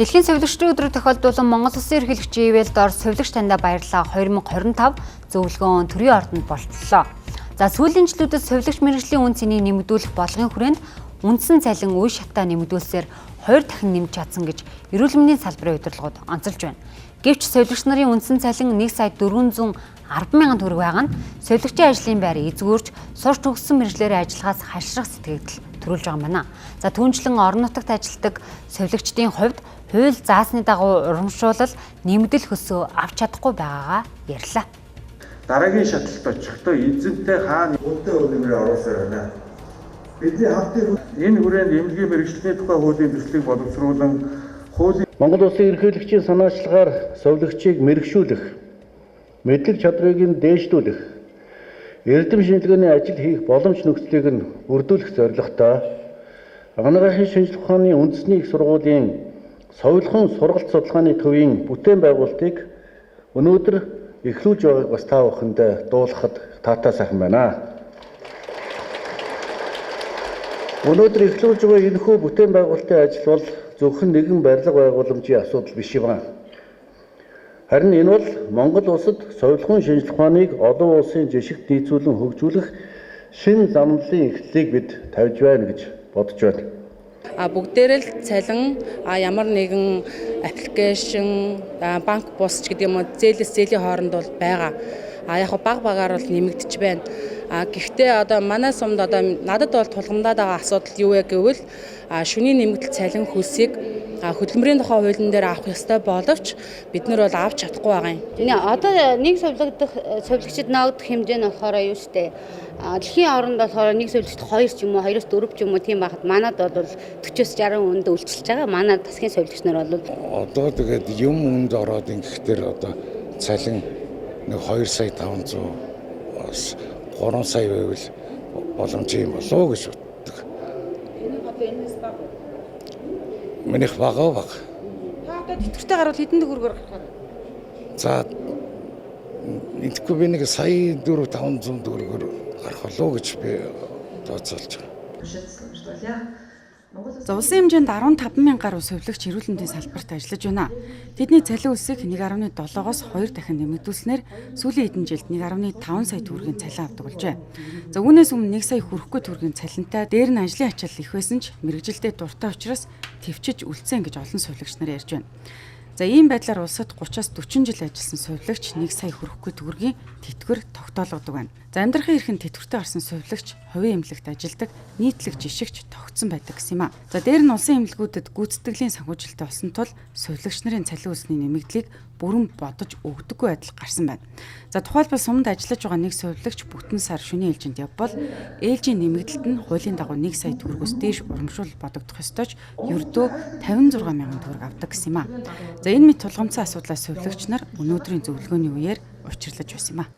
Дэлхийн совилогчдын өдрөөр тохиолдуулан Монгол Улсын ерөнхийлөгчийн ивэл дор совилогч таньда баярлалаа 2025 зөвлөгөөн төрийн ордонд болтлоо. За сүүлийн жилүүдэд совилогч мэргэжлийн үн цэнийг нэмэгдүүлэх болгын хүрээнд үндсэн цалин үе шатаа нэмэгдүүлсээр 2 дахин нэмж чадсан гэж эрүүл мэндийн салбарын удирдлагууд онцолж байна. Гэвч совилогч нарын үндсэн цалин 1 сая 410 мянган төгрөг байгаа нь совилогчийн ажлын байр эзгүүрч сурч төгссөн мэргэжлэрээ ажиллахаас хашрах сэтгэгдэл төрүүлж байгаа юм байна. За түүнчлэн орон нутагт ажилладаг совилогчдын хувьд хууль заасны дагуу урамшуулал нэмэгдэл хөсөө авч чадахгүй байгаагаа ярьлаа. Дараагийн шаталт очихдоо эзэнтэй хаана үнэтэй хөлбөрөөр оруулсаар байна. Бидний хамтын энэ хүрээнд эмнэлгийн мэргэжлийн тухай хуулийн төслийг боловсруулан хуулийн Монгол Улсын ерөнхийлөгчийн санаачлагаар совилогчийг мэргэшүүлэх, мэдлэг чадрыг нь дээшлүүлэх, эрдэм шинжилгээний ажил хийх боломж нөхцөлийг нь бүрдүүлэх зорилготой Анагаахын шинжилгээ ухааны үндэсний их сургуулийн Совилхон сургалт судалгааны төвийн бүтээн байгуулалтыг өнөөдөр эхлүүлж байгааг бас та бүхэнд дуулахад таатай сайхан байна. Өнөөдөр эхлүүлж байгаа энэхүү бүтээн байгуулалтын ажил бол зөвхөн нэгэн барилга байгууламжийн асуудал биш юм. Харин энэ бол Монгол улсад совилхон шинжилгээ ухааныг олон улсын жишгт нийцүүлэн хөгжүүлэх шинэ замналын эхлэлийг бид тавьж байна гэж бодож байна. Бүгдээрээ л цалин ямар нэгэн аппликейшн, банк бус ч гэдэг юм уу зээлээс зээлийн хооронд бол байгаа. Яг багаар бол нэмэгдэж байна. Гэхдээ одоо манай сумд одоо надад бол тулгамдаад байгаа асуудал юу вэ гэвэл шөнийн нэмэгдэл цалин хөлсийг хөдөлмөрийн тухай хуулийн дээр авах ёстой боловч бид нар бол авч чадахгүй байгаа юм. Одоо нэг совилогчид ногдох хэмжээ нь болохоор юу штэ. Дэлхийн оронд болохоор нэг совилогчид 2 ч юм уу 2-4 ч юм уу тийм байхад манад бол 40-60 өндө үйлчилж байгаа. Манай засгийн совилогч нар бол одоо тэгээд юм өнд ороод ингэхтэр одоо цалин нэг 2 сая 500 бас 3 сая байвал боломж юм болоо гэж боддог. Энэс баг. Минийх баг. Та одоо тэтгэвртэй гарвал хэдэн төгрөгөөр гарах вэ? За энэхгүй би нэг сая 4-500 төгрөгөөр гарах болоо гэж би тооцоолж байгаа. За улсын хэмжээнд 15 мянган гаруй совилогч эрүүл мэндийн салбарт ажиллаж байна. Тэдний цалин өсөг 1.7-оос 2 дахин нэмэгдүүлснээр сүүлийн хэдэн жилд 1.5 сая төгрөгийн цалин авдаг болжээ. За үүнээс өмнө 1 сая хүрэхгүй төгрөгийн цалинтай дээр нь ажлын ачаал их байсан ч мэргэжилтэд дуртай учраас твчиж үлдсэн гэж олон совилогч нар ярьж байна. За ийм байдлаар улсад 30-аас 40 жил ажилласан совилогч 1 сая хүрэхгүй төгрөгийн тэтгэвэр тогтоологдог байна. За амьдрахын эрхэнд тэтгэвртэй орсон совилогч хувийн эмнэлэгт ажилладаг нийтлэг жишгч тогтсон байдаг гэсэн юм а. За дээр нь улсын эмнэлгүүдэд гүйцэтгэлийн санхүүжилттэй болсон тул совилогч нарын цалин өсний нэмэгдлийг бүрэн бодож өгдөггүй байдал гарсан байна. За тухайлбал суманд ажиллаж байгаа нэг совилогч бүтэн сар шөнийн ээлжинд явбал ээлжийн нэмэгдэлт нь хуулийн дагуу 1 сая төгрөгөөс дээш урамшуул бодогдох ёстой ч ердөө 56 мянган төгрөг авдаг гэсэн юм а. За энэ мэт тулгамдсан асуудлаас совилогч нар өнөөдрийн зөвлөгөөний үеэр учирлаж байсан юм а.